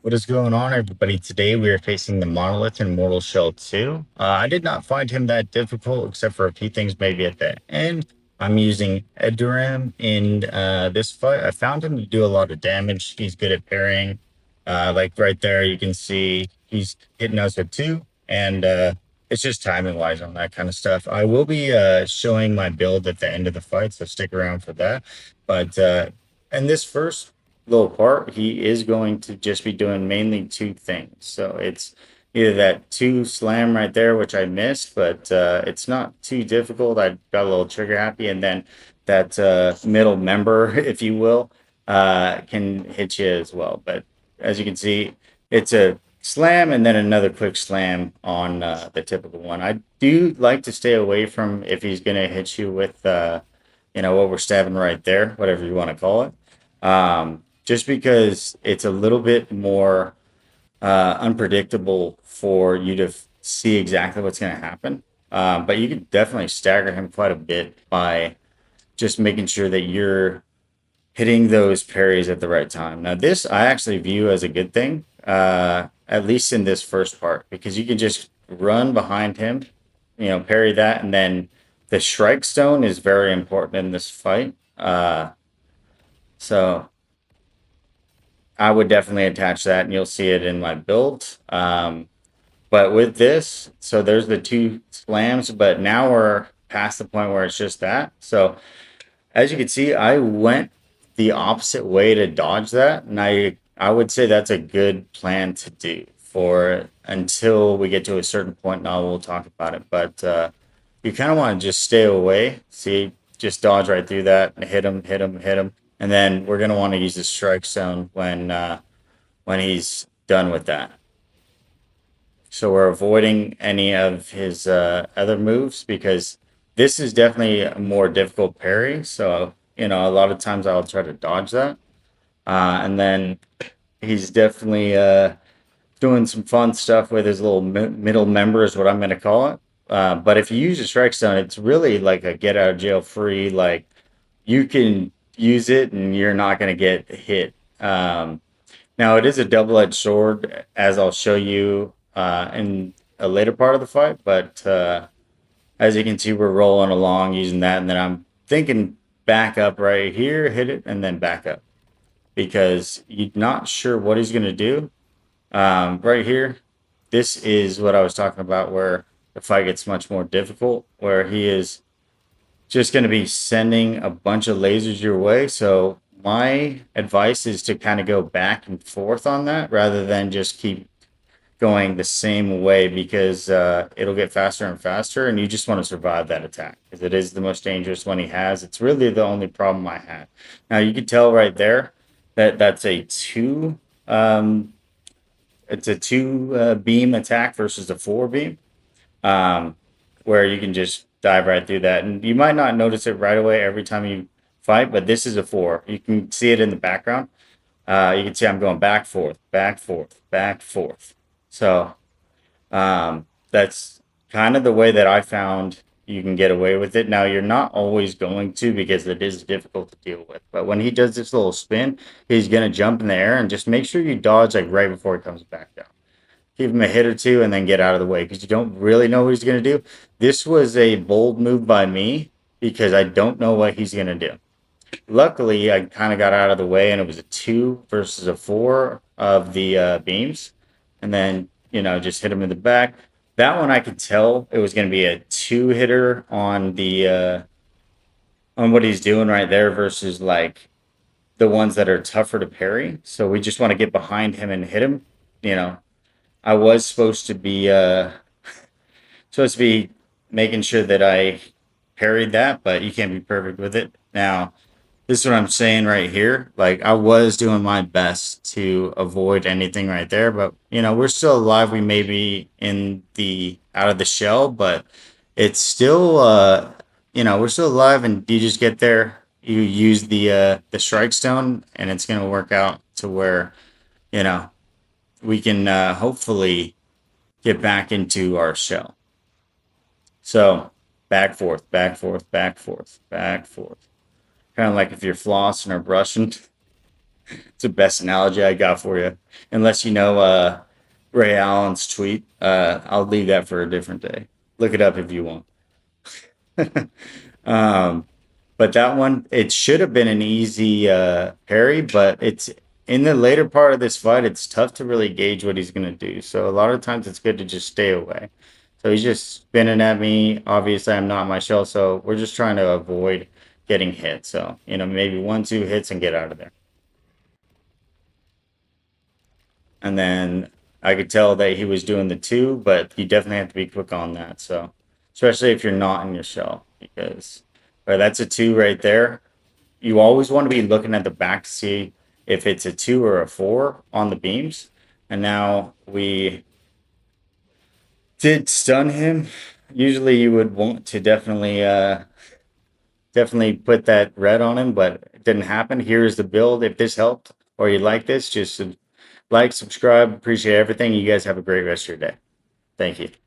What is going on, everybody? Today we are facing the Monolith in Mortal Shell 2. I did not find him that difficult, except for a few things maybe at the end. I'm using Edoram in this fight. I found him to do a lot of damage. He's good at parrying. Like right there, you can see he's hitting us with two, and it's just timing wise on that kind of stuff. I will be showing my build at the end of the fight, so stick around for that. But in this first little part, he is going to just be doing mainly two things. So it's either that two slam right there, which I missed, but it's not too difficult. I got a little trigger happy, and then that middle member, if you will, can hit you as well. But as you can see, it's a slam and then another quick slam on the typical one. I do like to stay away from if he's going to hit you with, what we're stabbing right there, whatever you want to call it. Just because it's a little bit more unpredictable for you to see exactly what's going to happen. But you can definitely stagger him quite a bit by just making sure that you're hitting those parries at the right time. Now, this I actually view as a good thing, at least in this first part, because you can just run behind him, parry that, and then the strike stone is very important in this fight. So I would definitely attach that, and you'll see it in my build. But with this, so there's the two slams, but now we're past the point where it's just that. So as you can see, I went the opposite way to dodge that, and I would say that's a good plan to do for until we get to a certain point. Now we'll talk about it, but you kind of want to just stay away. See, just dodge right through that and hit him, hit him, hit him, and then we're gonna want to use the strike zone when he's done with that. So we're avoiding any of his other moves because this is definitely a more difficult parry. So, a lot of times I'll try to dodge that. And then he's definitely doing some fun stuff with his little middle member, is what I'm going to call it. But if you use a strike stone, it's really like a get out of jail free. Like you can use it and you're not going to get hit. Now it is a double-edged sword, as I'll show you in a later part of the fight. But as you can see, we're rolling along using that, and then I'm thinking back up right here, hit it, and then back up because you're not sure what he's going to do. Right here, this is what I was talking about, where the fight gets much more difficult, where he is just going to be sending a bunch of lasers your way. So my advice is to kind of go back and forth on that rather than just keep going the same way, because it'll get faster and faster, and you just want to survive that attack because it is the most dangerous one he has. It's really the only problem I had. Now you can tell right there that that's a two. It's a two beam attack versus a four beam, um, where you can just dive right through that. And you might not notice it right away every time you fight, but this is a four. You can see it in the background. You can see I'm going back, forth, back, forth, back, forth. So that's kind of the way that I found you can get away with it. Now, you're not always going to, because it is difficult to deal with. But when he does this little spin, he's going to jump in the air, and just make sure you dodge like right before he comes back down. Give him a hit or two and then get out of the way because you don't really know what he's going to do. This was a bold move by me because I don't know what he's going to do. Luckily, I kind of got out of the way, and it was a two versus a four of the beams. And then, just hit him in the back. That one I could tell it was going to be a two hitter on the on what he's doing right there versus like the ones that are tougher to parry. So we just want to get behind him and hit him. You know, I was supposed to be making sure that I parried that, but you can't be perfect with it. Now, this is what I'm saying right here. Like, I was doing my best to avoid anything right there, but we're still alive. We may be in the out of the shell, but it's still we're still alive, and you just get there, you use the strike stone, and it's gonna work out to where, you know, we can hopefully get back into our shell. So back, forth, back, forth, back, forth, back, forth. Kind of like if you're flossing or brushing. It's the best analogy I got for you. Unless you know Ray Allen's tweet. I'll leave that for a different day. Look it up if you want. Um, but that one, it should have been an easy parry, but it's in the later part of this fight, it's tough to really gauge what he's going to do. So a lot of times it's good to just stay away. So he's just spinning at me. Obviously, I'm not my shell, so we're just trying to avoid getting hit. So, maybe one, two hits and get out of there. And then I could tell that he was doing the two, but you definitely have to be quick on that. So, especially if you're not in your shell, because that's a two right there. You always want to be looking at the back to see if it's a two or a four on the beams. And now we did stun him. Usually you would want to definitely put that red on him, but it didn't happen. Here's the build. If this helped or you like this, just like, subscribe. Appreciate everything. You guys have a great rest of your day. Thank you.